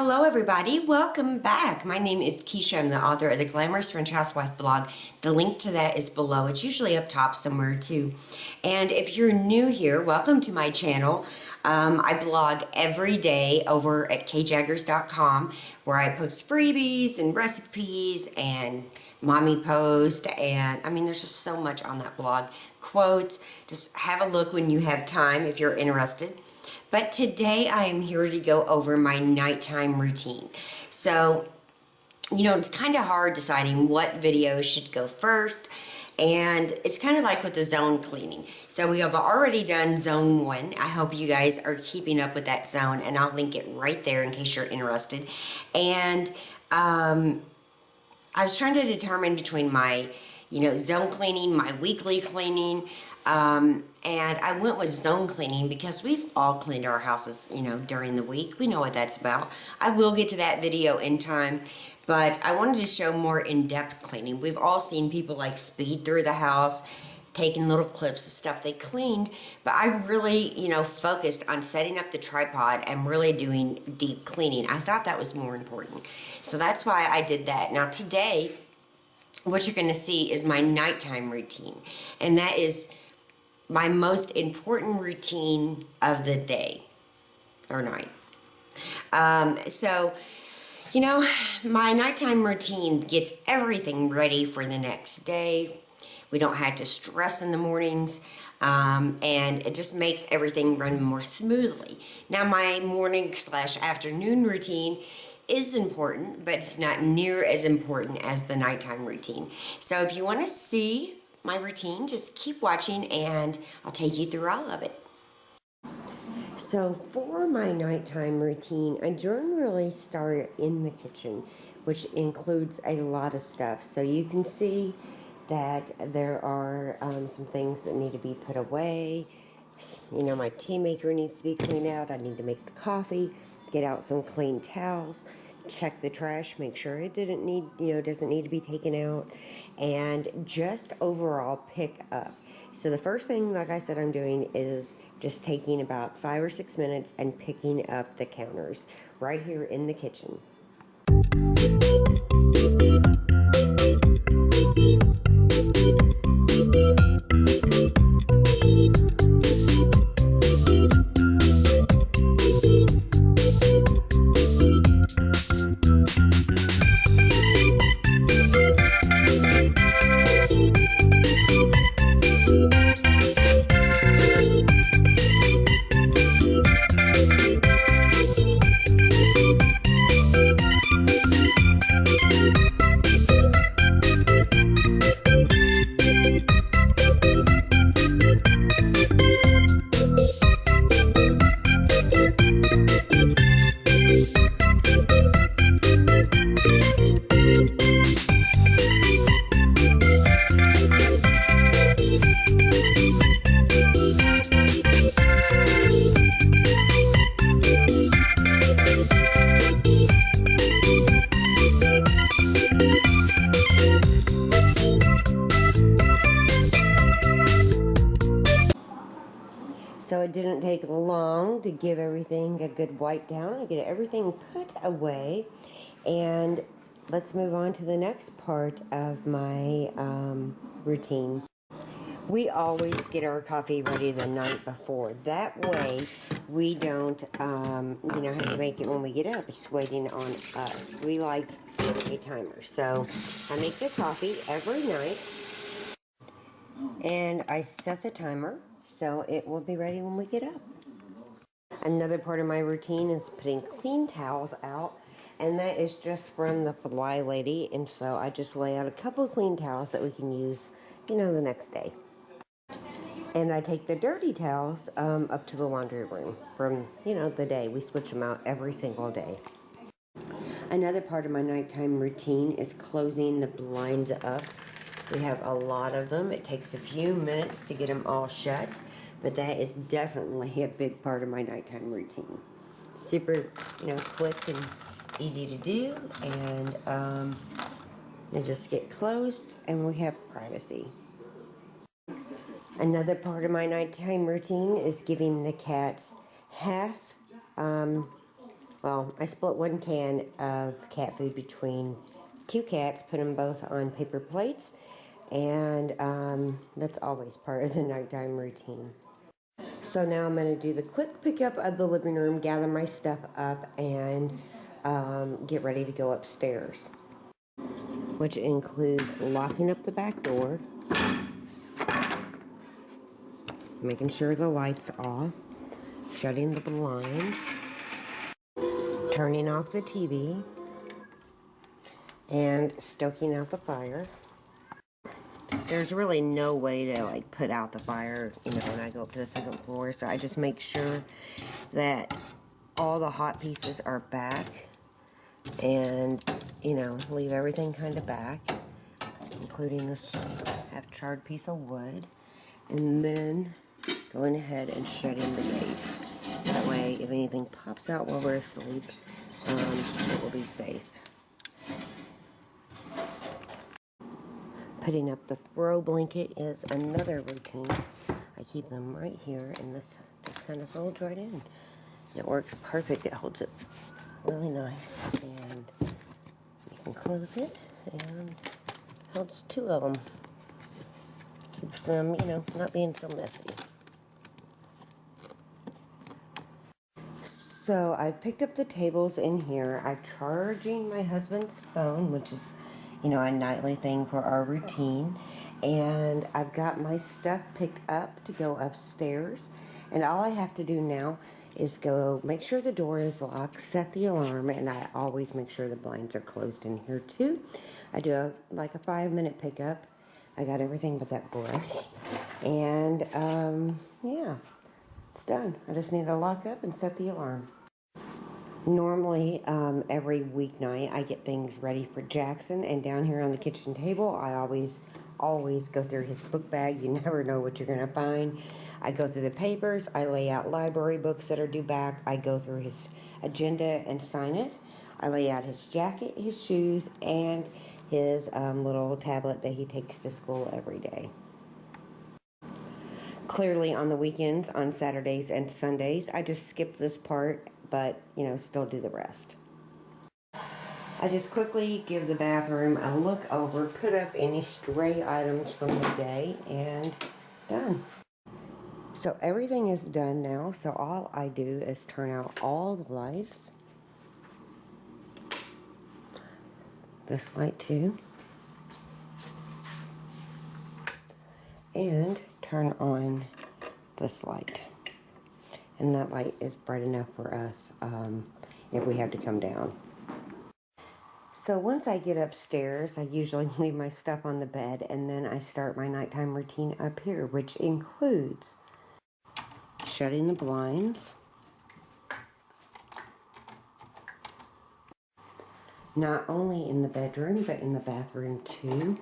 Hello everybody, welcome back. My name is Kisha. I'm the author of the Glamorous French Housewife blog. The link to that is below. It's usually up top somewhere too. And if you're new here, welcome to my channel. I blog every day over at kjaggers.com where I post freebies and recipes and mommy post, and I mean there's just so much on that blog. Quotes, just have a look when you have time if you're interested. But today I am here to go over my nighttime routine. So, you know, it's kind of hard deciding what video should go first. And it's kind of like with the zone cleaning. So we have already done zone 1. I hope you guys are keeping up with that zone. And I'll link it right there in case you're interested. And I was trying to determine between my, zone cleaning, my weekly cleaning. And I went with zone cleaning because we've all cleaned our houses, during the week. We know what that's about. I will get to that video in time, but I wanted to show more in-depth cleaning. We've all seen people like speed through the house, taking little clips of stuff they cleaned, but I really, focused on setting up the tripod and really doing deep cleaning. I thought that was more important. So that's why I did that. Now today, what you're going to see is my nighttime routine, and that is my most important routine of the day or night. My nighttime routine gets everything ready for the next day. We don't have to stress in the mornings, and it just makes everything run more smoothly. Now, my morning/afternoon routine is important, but it's not near as important as the nighttime routine. So if you want to see my routine, just keep watching and I'll take you through all of it. So for my nighttime routine, I generally start in the kitchen, which includes a lot of stuff. So you can see that there are some things that need to be put away. My tea maker needs to be cleaned out. I need to make the coffee, get out some clean towels, check the trash, make sure it doesn't need to be taken out, and just overall pick up. So the first thing, like I said, I'm doing is just taking about 5 or 6 minutes and picking up the counters right here in the kitchen. So it didn't take long to give everything a good wipe down and get everything put away. And let's move on to the next part of my routine. We always get our coffee ready the night before. That way we don't, have to make it when we get up. It's waiting on us. We like a timer. So I make the coffee every night and I set the timer so it will be ready when we get up. Another part of my routine is putting clean towels out, and that is just from the Fly Lady, and so I just lay out a couple of clean towels that we can use, the next day. And I take the dirty towels up to the laundry room from, the day. We switch them out every single day. Another part of my nighttime routine is closing the blinds up. We have a lot of them. It takes a few minutes to get them all shut, but that is definitely a big part of my nighttime routine. Super, quick and easy to do, and they just get closed and we have privacy. Another part of my nighttime routine is giving the cats half well, I split 1 can of cat food between 2 cats, put them both on paper plates, and that's always part of the nighttime routine. So now I'm going to do the quick pickup of the living room, gather my stuff up, and get ready to go upstairs, which includes locking up the back door, making sure the light's off, shutting the blinds, turning off the TV, and stoking out the fire. There's really no way to like put out the fire, when I go up to the second floor, so I just make sure that all the hot pieces are back and, leave everything kind of back, including this half-charred piece of wood, and then going ahead and shutting the gates. That way, if anything pops out while we're asleep, it will be safe. Putting up the throw blanket is another routine. I keep them right here, and this just kind of folds right in. It works perfect. It holds it really nice, and you can close it, and holds 2 of them. Keeps them, not being so messy. So I picked up the tables in here. I'm charging my husband's phone, which is, a nightly thing for our routine. And I've got my stuff picked up to go upstairs. And all I have to do now is go make sure the door is locked, set the alarm, and I always make sure the blinds are closed in here too. I do a 5-minute pickup. I got everything but that brush. And yeah, it's done. I just need to lock up and set the alarm. Normally, every weeknight, I get things ready for Jackson, and down here on the kitchen table, I always go through his book bag. You never know what you're going to find. I go through the papers. I lay out library books that are due back. I go through his agenda and sign it. I lay out his jacket, his shoes, and his little tablet that he takes to school every day. Clearly, on the weekends, on Saturdays and Sundays, I just skip this part, but, still do the rest. I just quickly give the bathroom a look over, put up any stray items from the day, and done. So everything is done now, so all I do is turn out all the lights. This light too. And turn on this light. And that light is bright enough for us if we have to come down. So once I get upstairs, I usually leave my stuff on the bed, and then I start my nighttime routine up here, which includes shutting the blinds, not only in the bedroom, but in the bathroom too.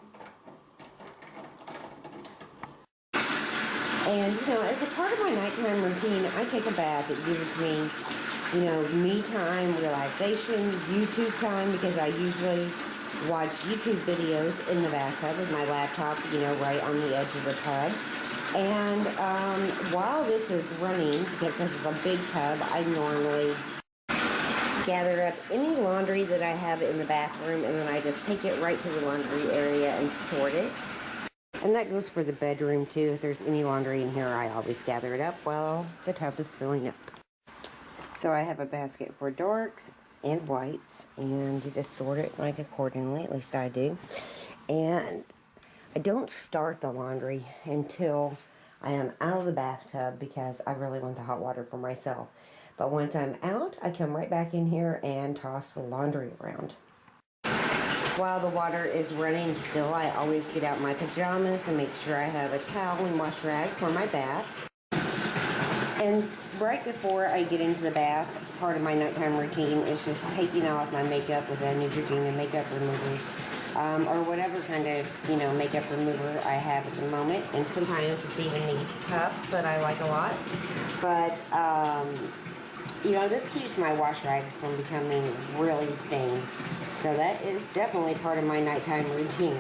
And, as a part of my nighttime routine, I take a bath. It gives me, me time, relaxation, YouTube time, because I usually watch YouTube videos in the bathtub with my laptop, right on the edge of the tub. And while this is running, because this is a big tub, I normally gather up any laundry that I have in the bathroom, and then I just take it right to the laundry area and sort it. And that goes for the bedroom too. If there's any laundry in here, I always gather it up while the tub is filling up. So I have a basket for darks and whites, and you just sort it accordingly, at least I do. And I don't start the laundry until I am out of the bathtub, because I really want the hot water for myself. But once I'm out, I come right back in here and toss the laundry around. While the water is running still, I always get out my pajamas and make sure I have a towel and wash rag for my bath. And right before I get into the bath, part of my nighttime routine is just taking off my makeup with a Neutrogena makeup remover, or whatever kind of, makeup remover I have at the moment. And sometimes it's even these puffs that I like a lot. But, this keeps my wash rags from becoming really stained. So that is definitely part of my nighttime routine.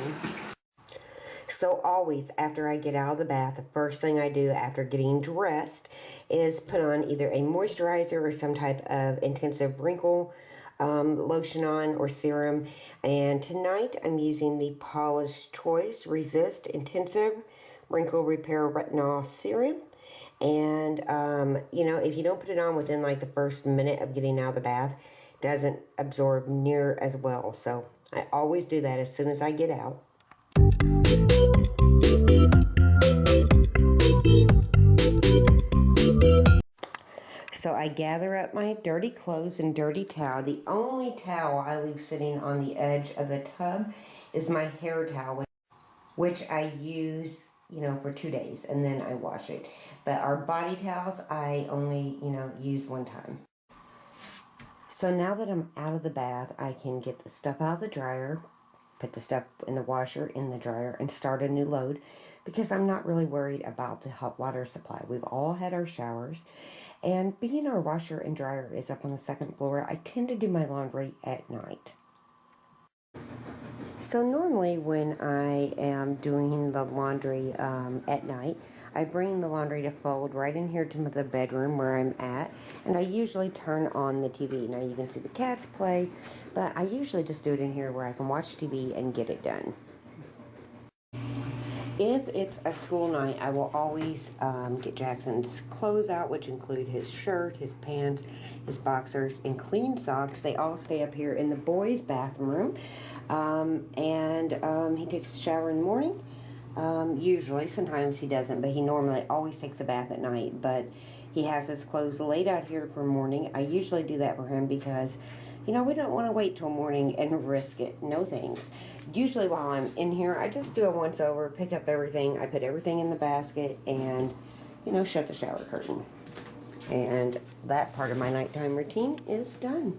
So always after I get out of the bath, the first thing I do after getting dressed is put on either a moisturizer or some type of intensive wrinkle lotion on or serum. And tonight I'm using the Paula's Choice Resist Intensive Wrinkle Repair Retinol Serum. And, if you don't put it on within like the first minute of getting out of the bath, it doesn't absorb near as well. So I always do that as soon as I get out. So I gather up my dirty clothes and dirty towel. The only towel I leave sitting on the edge of the tub is my hair towel, which I use, for 2 days, and then I wash it. But our body towels, I only, use one time. So now that I'm out of the bath, I can get the stuff out of the dryer, put the stuff in the washer, in the dryer, and start a new load, because I'm not really worried about the hot water supply. We've all had our showers, and being our washer and dryer is up on the second floor, I tend to do my laundry at night. So normally when I am doing the laundry at night, I bring the laundry to fold right in here to the bedroom where I'm at, and I usually turn on the TV. Now you can see the cats play, but I usually just do it in here where I can watch TV and get it done. If it's a school night, I will always get Jackson's clothes out, which include his shirt, his pants, his boxers, and clean socks. They all stay up here in the boys' bathroom. He takes a shower in the morning. Usually, sometimes he doesn't, but he normally always takes a bath at night. But he has his clothes laid out here for morning. I usually do that for him because, we don't want to wait till morning and risk it. No thanks. Usually while I'm in here, I just do a once over, pick up everything. I put everything in the basket and, shut the shower curtain. And that part of my nighttime routine is done.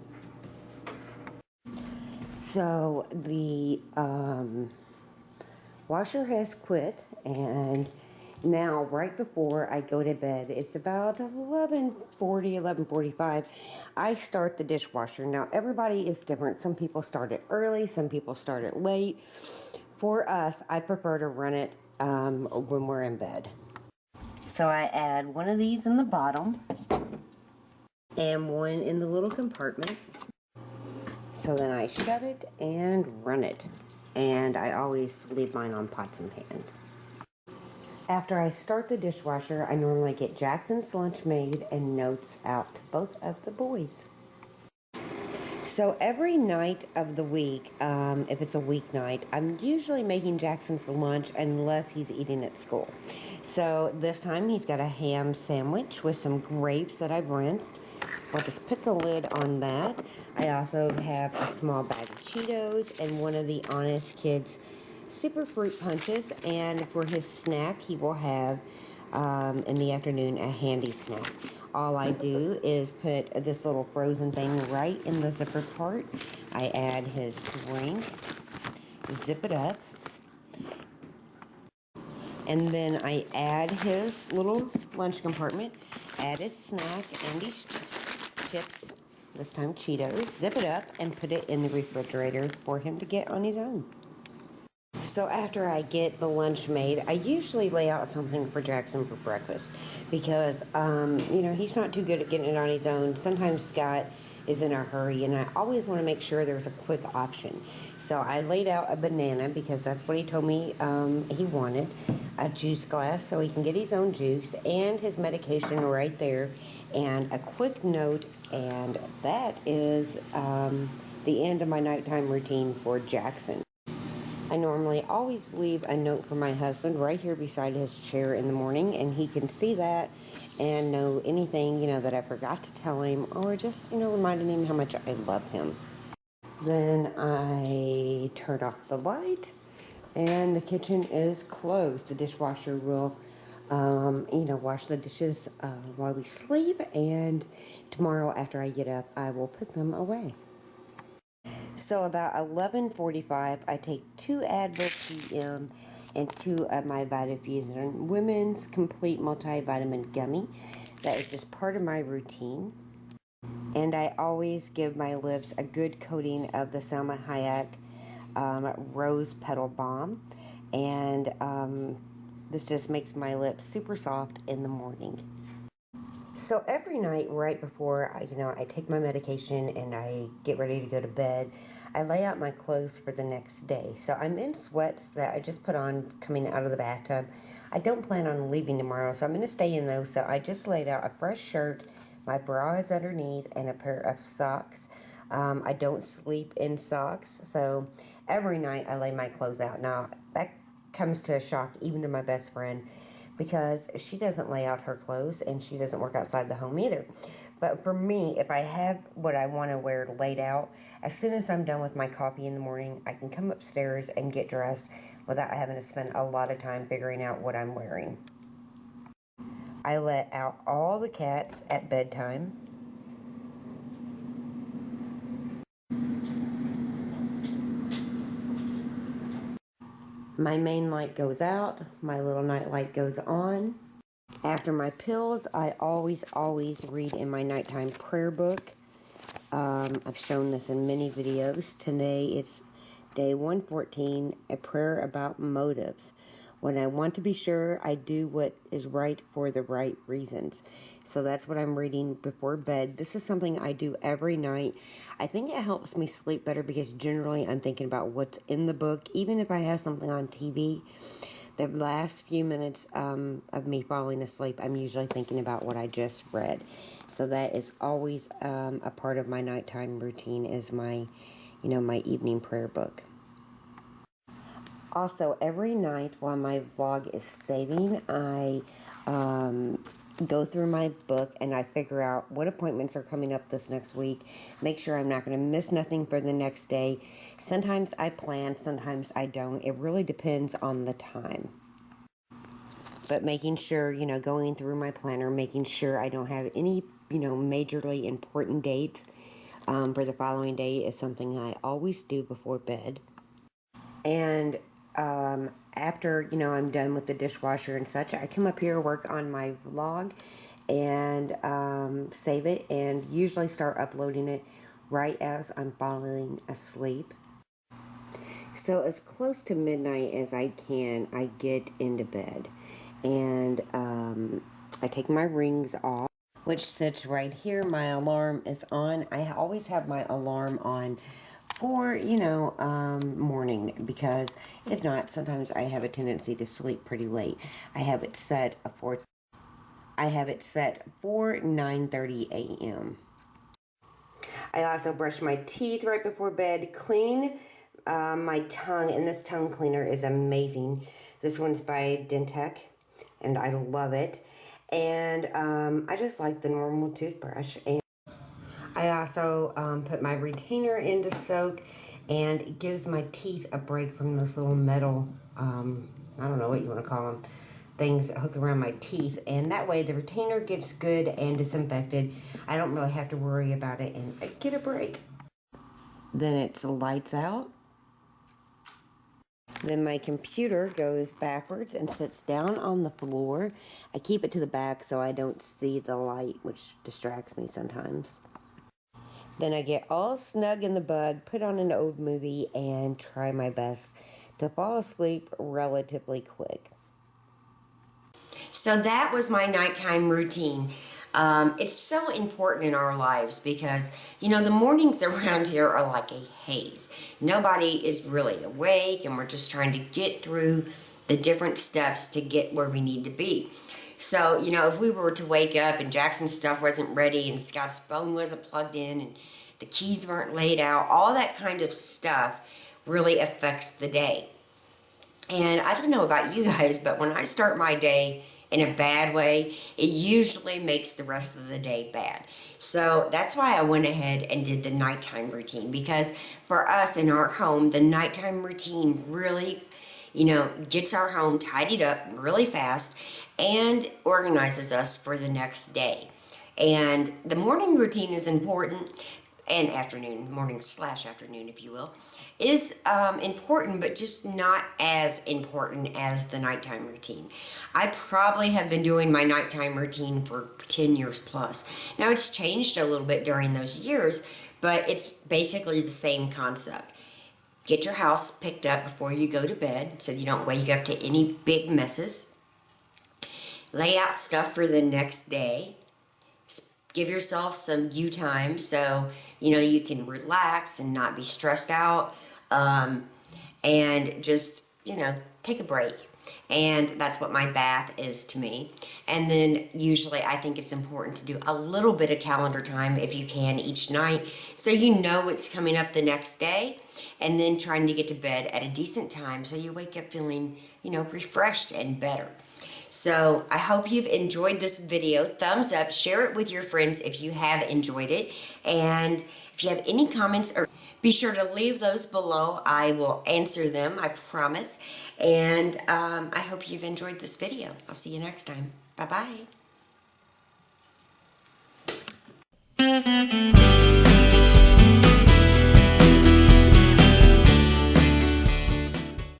So the washer has quit, and now right before I go to bed, it's about 11:45, I start the dishwasher. Now everybody is different. Some people start it early, some people start it late. For us, I prefer to run it when we're in bed. So I add one of these in the bottom and one in the little compartment. So then I shut it and run it. And I always leave mine on pots and pans. After I start the dishwasher, I normally get Jackson's lunch made and notes out to both of the boys. So every night of the week, if it's a weeknight, I'm usually making Jackson's lunch unless he's eating at school. So this time he's got a ham sandwich with some grapes that I've rinsed. I'll just put the lid on that. I also have a small bag of Cheetos and one of the Honest Kids Super Fruit Punches. And for his snack, he will have, in the afternoon, a handy snack. All I do is put this little frozen thing right in the zipper part. I add his drink, zip it up, and then I add his little lunch compartment, add his snack and his chips, this time Cheetos, zip it up, and put it in the refrigerator for him to get on his own. So after I get the lunch made, I usually lay out something for Jackson for breakfast because, he's not too good at getting it on his own. Sometimes Scott is in a hurry, and I always want to make sure there's a quick option. So I laid out a banana because that's what he told me he wanted, a juice glass so he can get his own juice, and his medication right there, and a quick note, and that is the end of my nighttime routine for Jackson. I normally always leave a note for my husband right here beside his chair in the morning, and he can see that and know anything, that I forgot to tell him, or just, reminding him how much I love him. Then I turn off the light, and the kitchen is closed. The dishwasher will, wash the dishes while we sleep, and tomorrow after I get up, I will put them away. So about 11:45, I take 2 Advil PM and 2 of my Vitafusion Women's Complete Multivitamin Gummy. That is just part of my routine. And I always give my lips a good coating of the Salma Hayek Rose Petal Balm. and this just makes my lips super soft in the morning. So every night right before I take my medication and I get ready to go to bed, I lay out my clothes for the next day. So I'm in sweats that I just put on coming out of the bathtub. I don't plan on leaving tomorrow, so I'm going to stay in those. So I just laid out a fresh shirt, my bra is underneath, and a pair of socks. I don't sleep in socks, so every night I lay my clothes out. Now, that comes to a shock even to my best friend, because she doesn't lay out her clothes and she doesn't work outside the home either. But for me, if I have what I want to wear laid out, as soon as I'm done with my coffee in the morning, I can come upstairs and get dressed without having to spend a lot of time figuring out what I'm wearing. I let out all the cats at bedtime. My main light goes out, my little night light goes on. After my pills, I always read in my nighttime prayer book. I've shown this in many videos. Today it's day 114, a prayer about motives. When I want to be sure I do what is right for the right reasons. So that's what I'm reading before bed. This is something I do every night. I think it helps me sleep better because generally I'm thinking about what's in the book. Even if I have something on TV, the last few minutes of me falling asleep, I'm usually thinking about what I just read. So that is always a part of my nighttime routine, is my, my evening prayer book. Also, every night while my vlog is saving, I go through my book and I figure out what appointments are coming up this next week. Make sure I'm not going to miss nothing for the next day. Sometimes I plan, sometimes I don't. It really depends on the time. But making sure, going through my planner, making sure I don't have any, majorly important dates for the following day is something I always do before bed. And after, I'm done with the dishwasher and such, I come up here, work on my vlog, and save it, and usually start uploading it right as I'm falling asleep. So as close to midnight as I can, I get into bed, and I take my rings off, which sits right here. My alarm is on. I always have my alarm on for, morning, because if not, sometimes I have a tendency to sleep pretty late. I have it set for 9:30 a.m. I also brush my teeth right before bed, clean my tongue, and this tongue cleaner is amazing. This one's by Dentec, and I love it. And I just like the normal toothbrush. And I also put my retainer in to soak, and it gives my teeth a break from those little metal, I don't know what you want to call them, things that hook around my teeth. And that way the retainer gets good and disinfected. I don't really have to worry about it, and I get a break. Then it's lights out. Then my computer goes backwards and sits down on the floor. I keep it to the back so I don't see the light, which distracts me sometimes. Then I get all snug in the bug, put on an old movie, and try my best to fall asleep relatively quick. So that was my nighttime routine. It's so important in our lives because, the mornings around here are like a haze. Nobody is really awake, and we're just trying to get through the different steps to get where we need to be. So, if we were to wake up and Jackson's stuff wasn't ready and Scott's phone wasn't plugged in and the keys weren't laid out, all that kind of stuff really affects the day. And I don't know about you guys, but when I start my day in a bad way, it usually makes the rest of the day bad. So that's why I went ahead and did the nighttime routine, because for us in our home, the nighttime routine really gets our home tidied up really fast and organizes us for the next day. And the morning routine is important, and morning/afternoon, if you will, is important, but just not as important as the nighttime routine. I probably have been doing my nighttime routine for 10 years plus. Now, it's changed a little bit during those years, but it's basically the same concept. get your house picked up before you go to bed so you don't wake up to any big messes. Lay out stuff for the next day. Give yourself some you time so you can relax and not be stressed out, and just take a break. And that's what my bath is to me. And then usually I think it's important to do a little bit of calendar time if you can each night, so you know what's coming up the next day, and then trying to get to bed at a decent time so you wake up feeling refreshed and better. So I hope you've enjoyed this video. Thumbs up, share it with your friends if you have enjoyed it. And if you have any comments, or be sure to leave those below. I will answer them, I promise. And I hope you've enjoyed this video. I'll see you next time. Bye-bye.